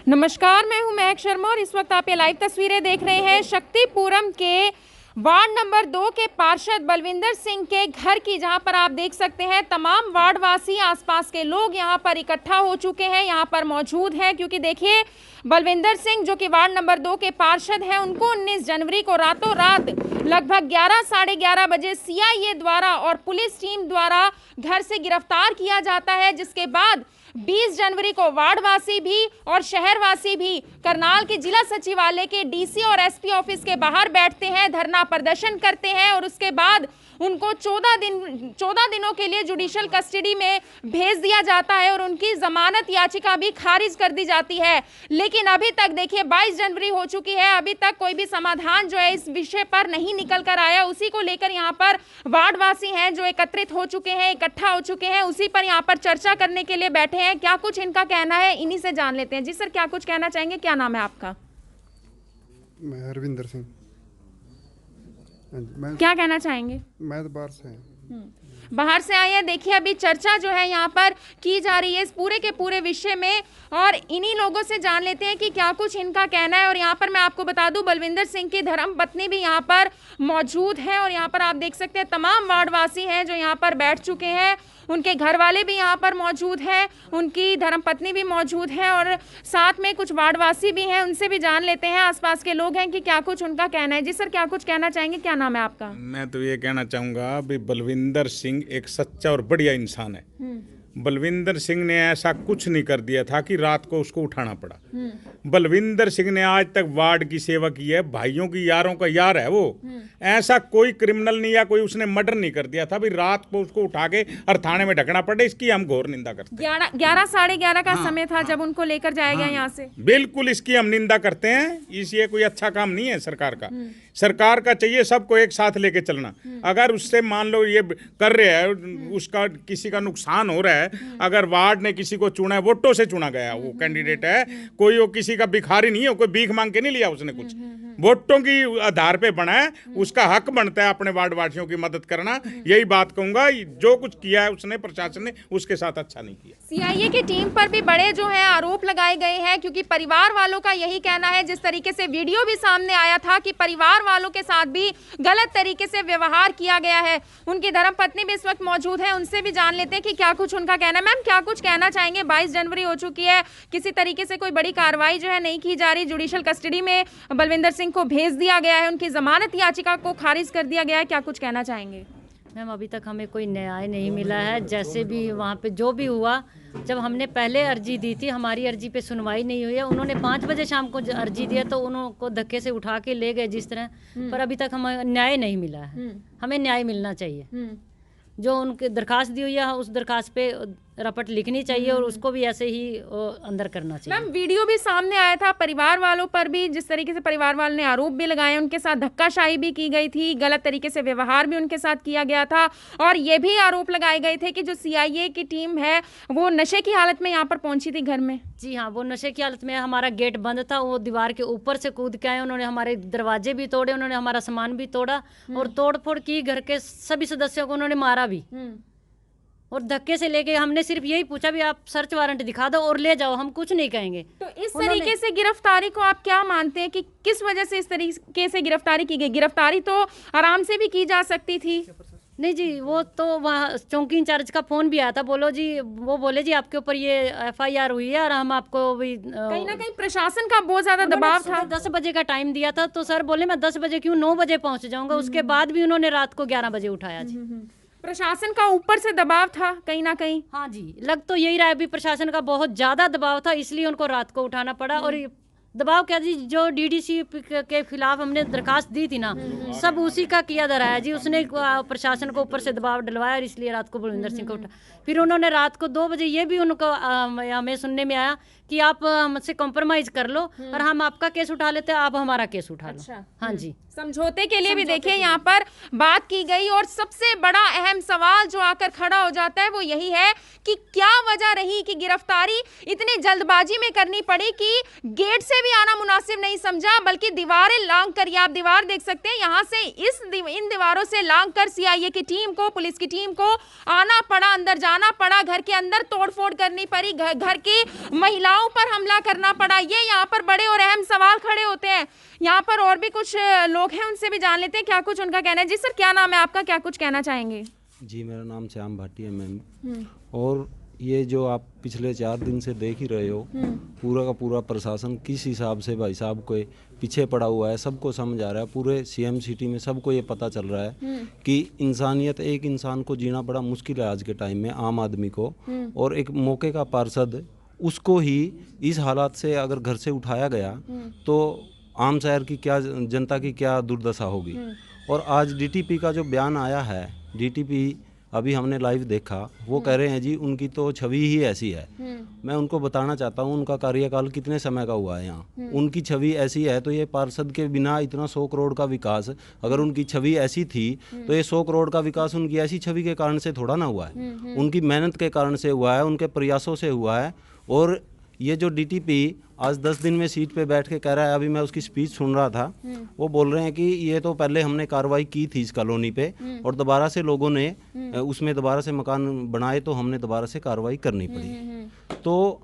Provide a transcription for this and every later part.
नमस्कार, मैं हूं महक शर्मा और इस वक्त आप ये लाइव तस्वीरें देख रहे हैं शक्तिपुरम के वार्ड नंबर 2 के पार्षद बलविंदर सिंह के घर की, जहां पर आप देख सकते हैं तमाम वार्डवासी, आसपास के लोग यहां पर इकट्ठा हो चुके हैं, यहां पर मौजूद हैं। क्योंकि देखिए, बलविंदर सिंह जो कि वार्ड नंबर 2 के पार्षद हैं, उनको 19 जनवरी को रातों रात लगभग 11 साढ़े 11 बजे सीआईए द्वारा और पुलिस टीम द्वारा घर से गिरफ्तार किया जाता है, जिसके बाद 20 जनवरी को वार्डवासी भी और शहरवासी भी करनाल के जिला सचिवालय के डीसी और एसपी ऑफिस के बाहर बैठते हैं, धरना प्रदर्शन करते हैं और उसके बाद उनको 14 दिनों के लिए जुडिशियल कस्टडी में भेज दिया जाता है और उनकी जमानत याचिका भी खारिज कर दी जाती है। लेकिन अभी तक देखिए 22 जनवरी हो चुकी है, अभी तक कोई भी समाधान जो है इस विषय पर नहीं निकल कर आया। उसी को लेकर यहाँ पर वार्डवासी हैं जो एकत्रित हो चुके हैं, इकट्ठा हो चुके हैं, उसी पर यहाँ पर चर्चा करने के लिए बैठे हैं। क्या कुछ इनका कहना है, इन्हीं से जान लेते हैं। जी सर, क्या कुछ कहना चाहेंगे? क्या नाम है आपका? मैं हरविंदर सिंह। क्या कहना चाहेंगे? मैं तो बाहर से आए हैं। देखिए, अभी चर्चा जो है यहाँ पर की जा रही है इस पूरे के पूरे विषय में और इन्हीं लोगों से जान लेते हैं कि क्या कुछ इनका कहना है। और यहाँ पर मैं आपको बता दूं, बलविंदर सिंह की धर्मपत्नी भी यहाँ पर मौजूद है और यहाँ पर आप देख सकते हैं तमाम वार्डवासी हैं जो यहाँ पर बैठ चुके हैं, उनके घर वाले भी यहाँ पर मौजूद हैं, उनकी धर्मपत्नी भी मौजूद है और साथ में कुछ वार्डवासी भी हैं। उनसे भी जान लेते हैं, आसपास के लोग हैं, कि क्या कुछ उनका कहना है। जी सर, क्या कुछ कहना चाहेंगे? क्या नाम है आपका? मैं तो ये कहना चाहूँगा भी बलविंदर सिंह एक सच्चा और बढ़िया इंसान है। बलविंदर सिंह ने ऐसा कुछ नहीं कर दिया था कि रात को उसको उठाना पड़ा। बलविंदर सिंह ने आज तक वार्ड की सेवा की है, भाइयों की यारों का यार है वो। ऐसा कोई क्रिमिनल नहीं या कोई उसने मर्डर नहीं कर दिया था भी रात को उसको उठा के और थाने में ढकना पड़े। इसकी हम घोर निंदा करते हैं। 11 साढ़े 11 का समय था जब उनको लेकर जाया गया यहाँ से। बिल्कुल इसकी हम निंदा करते हैं। ये कोई अच्छा काम नहीं है सरकार का। सरकार का चाहिए सबको एक साथ लेके चलना। अगर उससे मान लो ये कर रहे हैं, उसका किसी का नुकसान हो रहा है, अगर वार्ड ने किसी को चुना है, वोटों से चुना गया, वो कैंडिडेट है, कोई वो किसी का भिखारी नहीं है, कोई भीख मांग के नहीं लिया उसने कुछ, वोटों की आधार पे बना है, उसका हक बनता है अपने वार्ड वासियों की मदद करना। यही बात कहूंगा, जो कुछ किया है उसने, प्रशासन ने उसके साथ अच्छा नहीं किया। सीआईए की टीम पर भी बड़े जो है आरोप लगाए गए हैं, क्योंकि परिवार वालों का यही कहना है, जिस तरीके से वीडियो भी सामने आया था कि परिवार वालों के साथ भी गलत तरीके से व्यवहार किया गया है। उनकी धर्मपत्नी भी इस वक्त मौजूद है, उनसे भी जान लेते हैं कि क्या कुछ उनका कहना है। मैम, क्या कुछ कहना चाहेंगे? 22 जनवरी हो चुकी है, किसी तरीके से कोई बड़ी कार्रवाई जो है नहीं की जा रही, जुडिशियल कस्टडी में बलविंदर सिंह को भेज दिया गया है, उनकी जमानत याचिका को खारिज कर दिया गया है, क्या कुछ कहना चाहेंगे? मैम, अभी तक हमें कोई न्याय नहीं मिला है। जैसे भी वहाँ पे जो भी हुआ, जब हमने पहले अर्जी दी थी, हमारी अर्जी पे सुनवाई नहीं हुई है। उन्होंने 5 बजे शाम को अर्जी दिया तो उनको धक्के से उठा के ले गए जिस तरह, पर अभी तक हमें न्याय नहीं मिला है। हमें न्याय मिलना चाहिए। जो उनकी दरखास्त दी हुई है उस दरखास्त पे रपट लिखनी चाहिए और उसको भी ऐसे ही अंदर करना चाहिए। मैम, वीडियो भी सामने आया था, परिवार वालों पर भी जिस तरीके से परिवार वालों ने आरोप भी लगाए, उनके साथ धक्काशाही भी की गई थी, गलत तरीके से व्यवहार भी उनके साथ किया गया था और ये भी आरोप लगाए गए थे कि जो सीआईए की टीम है वो नशे की हालत में यहाँ पर पहुंची थी घर में। जी हाँ, वो नशे की हालत में, हमारा गेट बंद था, वो दीवार के ऊपर से कूद के आए, उन्होंने हमारे दरवाजे भी तोड़े, उन्होंने हमारा सामान भी तोड़ा और तोड़ फोड़ की, घर के सभी सदस्यों को उन्होंने मारा भी और धक्के से लेके। हमने सिर्फ यही पूछा भी आप सर्च वारंट दिखा दो और ले जाओ, हम कुछ नहीं कहेंगे। तो इस तरीके से गिरफ्तारी को आप क्या मानते हैं कि किस वजह से इस तरीके से गिरफ्तारी की गई? गिरफ्तारी तो आराम से भी की जा सकती थी। नहीं जी, वो तो वहाँ चौकी इंचार्ज का फोन भी आया था, बोलो जी, वो बोले जी आपके ऊपर ये एफआईआर हुई है और हम आपको भी कहीं ना कहीं प्रशासन का बहुत ज्यादा दबाव था। 10 बजे का टाइम दिया था तो सर बोले मैं 10 बजे क्यों, 9 बजे पहुंच जाऊंगा। उसके बाद भी उन्होंने रात को 11 बजे उठाया जी। प्रशासन का ऊपर से दबाव था कहीं ना कहीं। हाँ जी, लग तो यही रहा है भी प्रशासन का बहुत ज्यादा दबाव था, इसलिए उनको रात को उठाना पड़ा। और दबाव क्या जी, जो डीडीसी के खिलाफ हमने दरखास्त दी थी ना, सब उसी का किया धरा है जी। उसने प्रशासन को ऊपर से दबाव डलवाया और इसलिए रात को बलविंदर सिंह को उठा। फिर उन्होंने रात को 2 बजे ये भी उनको हमें सुनने में आया कि आप हमसे कॉम्प्रोमाइज कर लो और हम आपका केस उठा लेते हैं, आप हमारा केस उठा लो। हाँ जी, समझौते के लिए भी देखिए यहाँ पर बात की गई और सबसे बड़ा अहम सवाल जो आकर खड़ा हो जाता है वो यही है कि क्या वजह रही कि गिरफ्तारी इतनी जल्दबाजी में करनी पड़ी कि गेट से भी आना मुनासिब नहीं समझा, बल्कि दीवारें लांग कर, ये आप दीवार देख सकते हैं, यहाँ से इन दीवारों से लांग कर सीआईए की टीम को, पुलिस की टीम को आना पड़ा, अंदर जाना पड़ा, घर के अंदर तोड़फोड़ करनी पड़ी, घर की महिलाओं पर हमला करना पड़ा। ये यहाँ पर बड़े और अहम सवाल खड़े होते हैं। यहाँ पर और भी कुछ लोग हैं, उनसे भी जान लेते हैं क्या कुछ उनका कहना है। जी सर, क्या नाम है आपका, क्या कुछ कहना चाहेंगे? जी, मेरा नाम श्याम भाटिया मैम। और ये जो आप पिछले 4 दिन से देख ही रहे हो, पूरा का पूरा प्रशासन किस हिसाब से भाई साहब को पीछे पड़ा हुआ है, सबको समझ आ रहा है। पूरे सीएम सिटी में सबको ये पता चल रहा है कि इंसानियत, एक इंसान को जीना बड़ा मुश्किल है आज के टाइम में, आम आदमी को। और एक मौके का पार्षद, उसको ही इस हालात से अगर घर से उठाया गया तो आम शहर की क्या, जनता की क्या दुर्दशा होगी। और आज डीटीपी का जो बयान आया है, डीटीपी अभी हमने लाइव देखा, वो कह रहे हैं जी उनकी तो छवि ही ऐसी है। मैं उनको बताना चाहता हूँ उनका कार्यकाल कितने समय का हुआ है यहाँ। उनकी छवि ऐसी है तो ये पार्षद के बिना इतना 100 करोड़ का विकास, अगर उनकी छवि ऐसी थी तो ये 100 करोड़ का विकास उनकी ऐसी छवि के कारण से थोड़ा ना हुआ है, उनकी मेहनत के कारण से हुआ है, उनके प्रयासों से हुआ है। और ये जो डीटीपी आज 10 दिन में सीट पे बैठ के कह रहा है, अभी मैं उसकी स्पीच सुन रहा था, वो बोल रहे हैं कि ये तो पहले हमने कार्रवाई की थी इस कॉलोनी पे और दोबारा से लोगों ने उसमें दोबारा से मकान बनाए तो हमने दोबारा से कार्रवाई करनी पड़ी। तो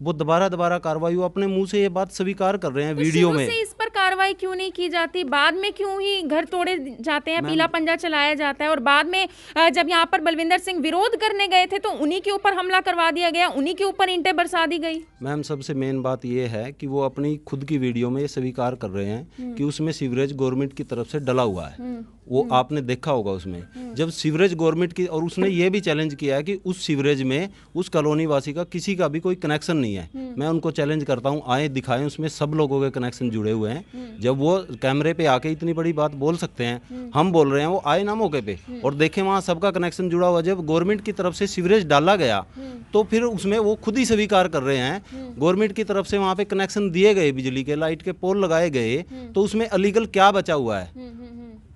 वो दोबारा कार्रवाई, वो अपने मुंह से ये बात स्वीकार कर रहे हैं वीडियो में। इस पर कार्रवाई क्यों नहीं की जाती? बाद में क्यों ही घर तोड़े जाते हैं, पीला पंजा चलाया जाता है? और बाद में जब यहाँ पर बलविंदर सिंह विरोध करने गए थे तो उन्हीं के ऊपर हमला करवा दिया गया, उन्हीं के ऊपर ईंटें बरसा दी गई। मैम, सबसे मेन बात ये है कि वो अपनी खुद की वीडियो में ये स्वीकार कर रहे हैं कि उसमें सीवरेज गवर्नमेंट की तरफ से डला हुआ है। वो आपने देखा होगा उसमें, जब सीवरेज गवर्नमेंट की, और उसने ये भी चैलेंज किया है कि उस सीवरेज में उस कॉलोनी वासी का किसी का भी कोई कनेक्शन नहीं है। मैं उनको चैलेंज करता हूँ, आए दिखाएं, उसमें सब लोगों के कनेक्शन जुड़े हुए हैं। जब वो कैमरे पे आके इतनी बड़ी बात बोल सकते हैं, हम बोल रहे हैं, वो आए ना मौके पे और देखें वहाँ सबका कनेक्शन जुड़ा हुआ। जब गवर्नमेंट की तरफ से सीवरेज डाला गया तो फिर उसमें वो खुद ही स्वीकार कर रहे हैं, गवर्नमेंट की तरफ से वहाँ पे कनेक्शन दिए गए, बिजली के, लाइट के पोल लगाए गए, तो उसमें अलीगल क्या बचा हुआ है?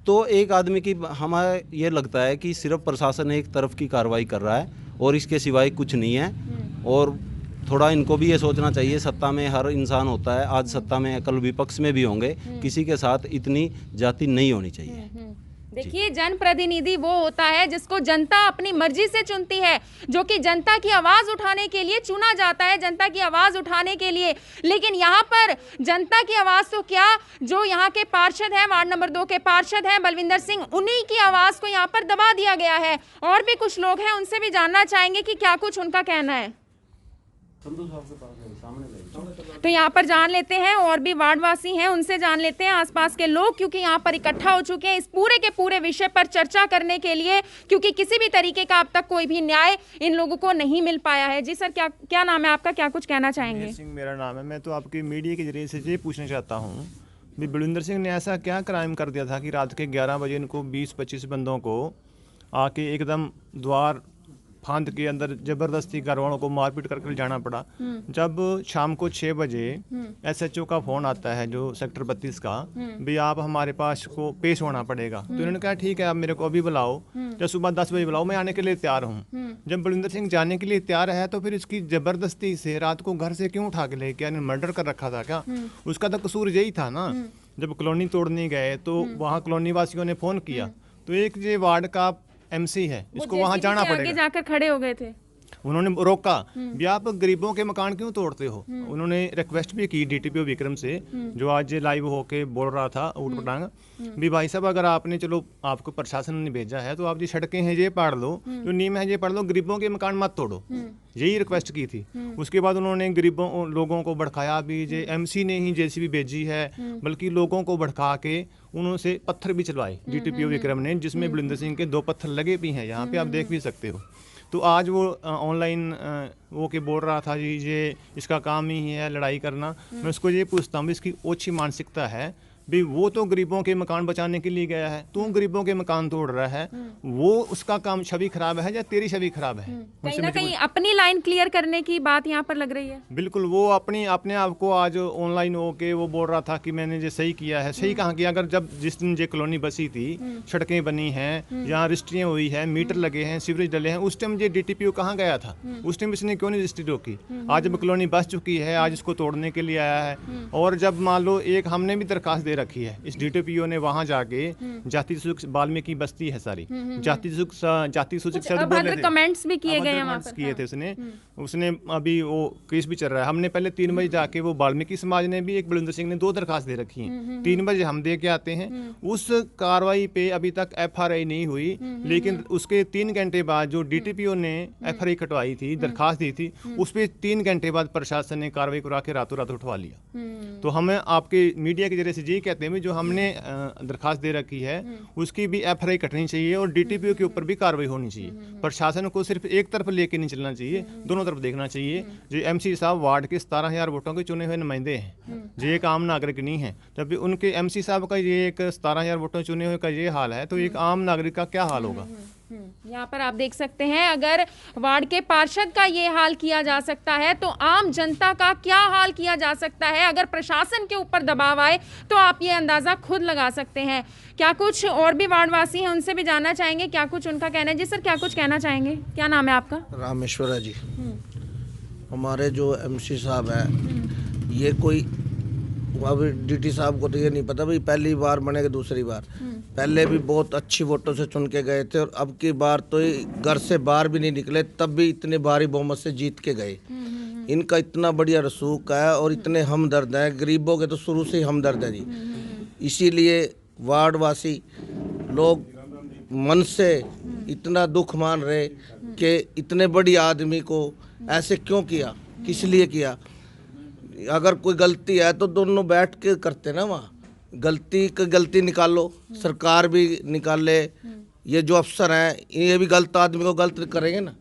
तो एक आदमी की, हमें ये लगता है कि सिर्फ प्रशासन एक तरफ की कार्रवाई कर रहा है और इसके सिवाय कुछ नहीं है। और थोड़ा इनको भी ये सोचना चाहिए, सत्ता में हर इंसान होता है, आज सत्ता में, कल विपक्ष में भी होंगे, किसी के साथ इतनी जाति नहीं होनी चाहिए। देखिए, जनप्रतिनिधि वो होता है जिसको जनता अपनी मर्जी से चुनती है, जो कि जनता की आवाज उठाने के लिए चुना जाता है, जनता की आवाज उठाने के लिए। लेकिन यहाँ पर जनता की आवाज तो क्या, जो यहाँ के पार्षद हैं, वार्ड नंबर 2 के पार्षद हैं बलविंदर सिंह, उन्हीं की आवाज को यहाँ पर दबा दिया गया है। और भी कुछ लोग हैं, उनसे भी जानना चाहेंगे कि क्या कुछ उनका कहना है। तो यहाँ पर जान लेते हैं, और भी वार्डवासी हैं, उनसे जान लेते हैं, आसपास के लोग, क्योंकि यहाँ पर इकट्ठा हो चुके हैं इस पूरे के पूरे विषय पर चर्चा करने के लिए, क्योंकि किसी भी तरीके का अब तक कोई भी न्याय इन लोगों को नहीं मिल पाया है। जी सर, क्या नाम है आपका, क्या कुछ कहना चाहेंगे? सिंह मेरा नाम है। मैं तो आपकी मीडिया के जरिए से ये पूछना चाहता हूँ, बलविंदर सिंह ने ऐसा क्या क्राइम कर दिया था कि रात के 11 बजे इनको 20-25 बंदों को आके एकदम द्वार फांद के अंदर जबरदस्ती घर वालों को मारपीट करके ले जाना पड़ा? जब शाम को 6 बजे एसएचओ का फोन आता है, जो सेक्टर 32 का, भी आप हमारे पास को पेश होना पड़ेगा, तो इन्होंने कहा ठीक है, आप मेरे को अभी बुलाओ, या सुबह 10 बजे बुलाओ, मैं आने के लिए तैयार हूँ। जब बलविंदर सिंह जाने के लिए तैयार है तो फिर इसकी जबरदस्ती से रात को घर से क्यों उठा के ले, क्या मर्डर कर रखा था क्या? उसका तो कसूर यही था ना। जब कॉलोनी तोड़ने गए तो वहाँ कॉलोनी वासियों ने फोन किया, तो एक ये वार्ड का एमसी है, इसको वहां जाना पड़ेगा, आगे जाकर खड़े हो गए थे, उन्होंने रोका भी, आप गरीबों के मकान क्यों तोड़ते हो? उन्होंने रिक्वेस्ट भी की डीटीपीओ विक्रम से, जो आज लाइव होके बोल रहा था ऊट पटांग, भी भाई साहब, अगर आपने, चलो आपको प्रशासन ने भेजा है तो आप जी सड़कें हैं ये पाड़ लो, जो नीम है ये पाड़ लो, गरीबों के मकान मत तोड़ो, यही रिक्वेस्ट की थी। उसके बाद उन्होंने गरीबों लोगों को भड़काया भी, जे एमसी ने ही जेसीबी भेजी है, बल्कि लोगों को भड़का के उन्होंने पत्थर भी चलवाए डीटीपीओ विक्रम ने, जिसमें बलविंदर सिंह के 2 पत्थर लगे भी हैं, यहाँ पे आप देख भी सकते हो। तो आज वो ऑनलाइन वो के बोल रहा था जी ये इसका काम ही है लड़ाई करना। मैं उसको ये पूछता हूँ, इसकी ओछी मानसिकता है भी वो तो गरीबों के मकान बचाने के लिए गया है, तू गरीबों के मकान तोड़ रहा है, वो उसका काम छवि खराब है या तेरी छवि खराब है? कहीं ना कहीं अपनी लाइन क्लियर करने की बात यहाँ पर लग रही है। बिल्कुल, वो अपने आप को आज ऑनलाइन होके वो बोल रहा था कि मैंने ये सही किया है। सही कहाँ किया? अगर जब जिस दिन ये कॉलोनी बसी थी, सड़कें बनी हैं, यहाँ रजिस्ट्रियाँ हुई है, मीटर लगे हैं, सीवरेज डले हैं, उस टाइम ये DTPO कहाँ गया था? उस टाइम इसने क्यों नहीं रजिस्ट्री रोकी? आज जब कॉलोनी बस चुकी है, आज इसको तोड़ने के लिए आया है। और जब मान लो एक हमने भी दरखास्त दे रखी है, इस DTPO ने वहाँ जाके जाति सूचक वाल्मीकि बस्ती है सारी, जाति सूचक शब्द बोले अभद्र थे, कमेंट्स भी किए गए हैं वहाँ comments पर। किए थे उसने अभी वो केस भी चल रहा है। हमने पहले 3 बजे जाके, वो वाल्मीकि समाज ने भी, एक बलविंदर सिंह ने 2 दरखास्त दे रखी हैं। 3 बजे हम दे के आते हैं, उस कार्रवाई पे अभी तक FRI नहीं हुई, लेकिन उसके 3 घंटे बाद जो DTPO ने FRI कटवाई थी, दरखास्त दी थी, उस पर 3 घंटे बाद प्रशासन ने कार्रवाई करा के रातों रात उठवा लिया। तो हमें आपके मीडिया के जरिए से यही कहते हैं, जो हमने दरखास्त दे रखी है उसकी भी FRI कटनी चाहिए और DTPO के ऊपर भी कार्रवाई होनी चाहिए। प्रशासन को सिर्फ एक तरफ लेके नहीं चलना चाहिए, दोनों तरफ देखना चाहिए। जो MC साहब वार्ड के 17,000 वोटों के चुने हुए नुमाइंदे हैं, जो एक आम नागरिक नहीं है। जब उनके MC साहब का ये एक 17,000 वोटों चुने हुए का ये हाल है, तो एक आम नागरिक का क्या हाल होगा? यहाँ पर आप देख सकते हैं, अगर वार्ड के पार्षद का ये हाल किया जा सकता है तो आम जनता का क्या हाल किया जा सकता है। अगर प्रशासन के ऊपर दबाव आए तो आप ये अंदाजा खुद लगा सकते हैं। क्या कुछ और भी वार्डवासी हैं, उनसे भी जानना चाहेंगे क्या कुछ उनका कहना है। जी सर, क्या कुछ कहना चाहेंगे? क्या नाम है आपका? रामेश्वरा जी। हमारे जो MC साहब हैं, ये कोई अब DT साहब को तो ये नहीं पता भाई पहली बार बने कि दूसरी बार। पहले भी बहुत अच्छी वोटों से चुन के गए थे और अब की बार तो घर से बाहर भी नहीं निकले, तब भी इतने भारी बहुमत से जीत के गए। इनका इतना बढ़िया रसूख है और इतने हमदर्द हैं, गरीबों के तो शुरू से ही हमदर्द है जी। इसीलिए वार्डवासी लोग मन से इतना दुख मान रहे कि इतने बड़ी आदमी को ऐसे क्यों किया, किस लिए किया। अगर कोई गलती है तो दोनों बैठ के करते ना, वहाँ गलती निकालो, सरकार भी निकाले, ये जो अफसर हैं ये भी गलत आदमी को गलत करेंगे ना।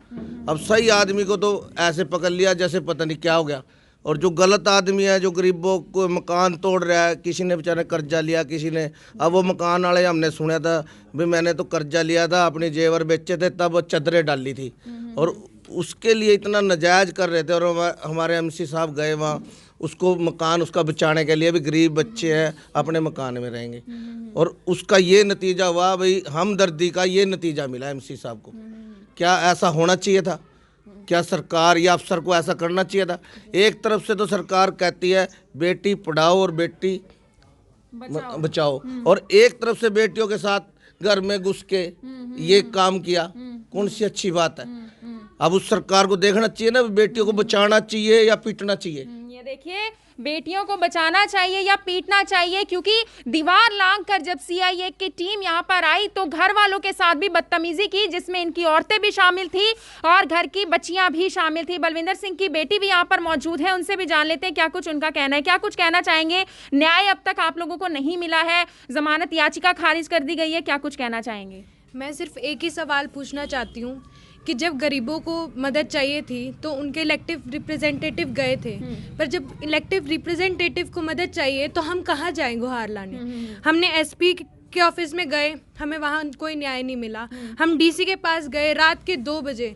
अब सही आदमी को तो ऐसे पकड़ लिया जैसे पता नहीं क्या हो गया, और जो गलत आदमी है, जो गरीबों को मकान तोड़ रहा है, किसी ने बेचारे कर्जा लिया, किसी ने, अब वो मकान वाले हमने सुना था भाई मैंने तो कर्जा लिया था, अपने जेवर बेचे थे, तब चदरें डाली थी और उसके लिए इतना नाजायज कर रहे थे। और हमारे MC साहब गए वहाँ, उसको मकान उसका बचाने के लिए, भी गरीब बच्चे हैं अपने मकान में रहेंगे, और उसका ये नतीजा हुआ भाई, हमदर्दी का ये नतीजा मिला MC साहब को। क्या ऐसा होना चाहिए था? क्या सरकार या अफसर को ऐसा करना चाहिए था? एक तरफ से तो सरकार कहती है बेटी पढ़ाओ और बेटी बचाओ, और एक तरफ से बेटियों के साथ घर में घुस के ये काम किया। कौन सी अच्छी बात है? अब उस सरकार को देखना चाहिए ना, बेटियों को बचाना चाहिए या पीटना चाहिए। ये देखिए, बेटियों को बचाना चाहिए या पीटना चाहिए, क्योंकि दीवार लांघ कर जब CIA की टीम यहाँ पर आई तो घर वालों के साथ भी बदतमीजी की, जिसमें इनकी औरतें भी शामिल थी और घर की बच्चियां भी शामिल थी। बलविंदर सिंह की बेटी भी यहाँ पर मौजूद है, उनसे भी जान लेते हैं क्या कुछ उनका कहना है। क्या कुछ कहना चाहेंगे? न्याय अब तक आप लोगों को नहीं मिला है, जमानत याचिका खारिज कर दी गई है, क्या कुछ कहना चाहेंगे? मैं सिर्फ एक ही सवाल पूछना चाहती हूँ कि जब गरीबों को मदद चाहिए थी तो उनके इलेक्टिव रिप्रेजेंटेटिव गए थे, पर जब इलेक्टिव रिप्रेजेंटेटिव को मदद चाहिए तो हम कहाँ जाएं गुहार लाने? हमने SP के ऑफिस में गए, हमें वहाँ कोई न्याय नहीं मिला। हम DC के पास गए रात के 2 बजे,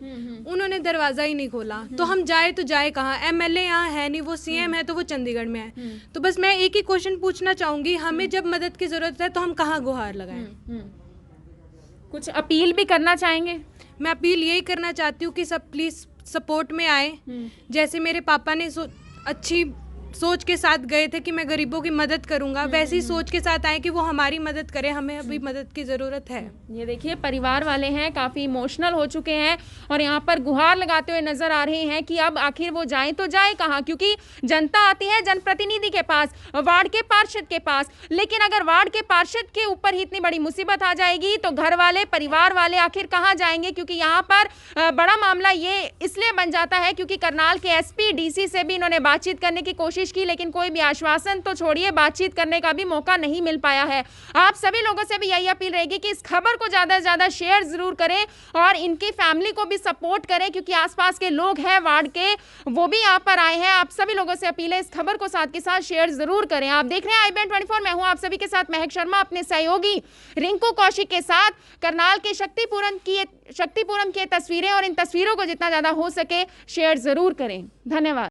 उन्होंने दरवाज़ा ही नहीं खोला। तो हम जाए तो जाए कहाँ? MLA यहाँ है नहीं, वो CM है तो वो चंडीगढ़ में है। तो बस मैं एक ही क्वेश्चन पूछना चाहूँगी, हमें जब मदद की ज़रूरत है तो हम कहाँ गुहार लगाएं? कुछ अपील भी करना चाहेंगे? मैं अपील यही करना चाहती हूँ कि सब प्लीज़ सपोर्ट में आए। जैसे मेरे पापा ने अच्छी सोच के साथ गए थे कि मैं गरीबों की मदद करूंगा, वैसी ही सोच के साथ आए कि वो हमारी मदद करें, हमें अभी मदद की ज़रूरत है। ये देखिए, परिवार वाले हैं, काफ़ी इमोशनल हो चुके हैं और यहाँ पर गुहार लगाते हुए नजर आ रहे हैं कि अब आखिर वो जाएं तो जाए कहाँ, क्योंकि जनता आती है जनप्रतिनिधि के पास, वार्ड के पार्षद के पास, लेकिन अगर वार्ड के पार्षद के ऊपर ही इतनी बड़ी मुसीबत आ जाएगी तो घर वाले, परिवार वाले आखिर कहाँ जाएंगे? क्योंकि यहाँ पर बड़ा मामला ये इसलिए बन जाता है क्योंकि करनाल के SP DC से भी इन्होंने बातचीत करने की कोशिश कोशिश की, लेकिन कोई भी आश्वासन तो छोड़िए, बातचीत करने का भी मौका नहीं मिल पाया है। आप सभी लोगों से भी यही अपील रहेगी कि इस खबर को ज़्यादा से ज़्यादा शेयर ज़रूर करें और इनकी फैमिली को भी सपोर्ट करें, क्योंकि आसपास के लोग हैं वार्ड के, वो भी यहाँ पर आए हैं। आप सभी लोगों से अपील है, इस खबर को साथ के साथ शेयर ज़रूर करें। आप देख रहे हैं IBN 24, मैं हूँ आप सभी के साथ महक शर्मा, अपने सहयोगी रिंकू कौशिक के साथ। करनाल के शक्तिपुरम की तस्वीरें, और इन तस्वीरों को जितना ज़्यादा हो सके शेयर ज़रूर करें। धन्यवाद।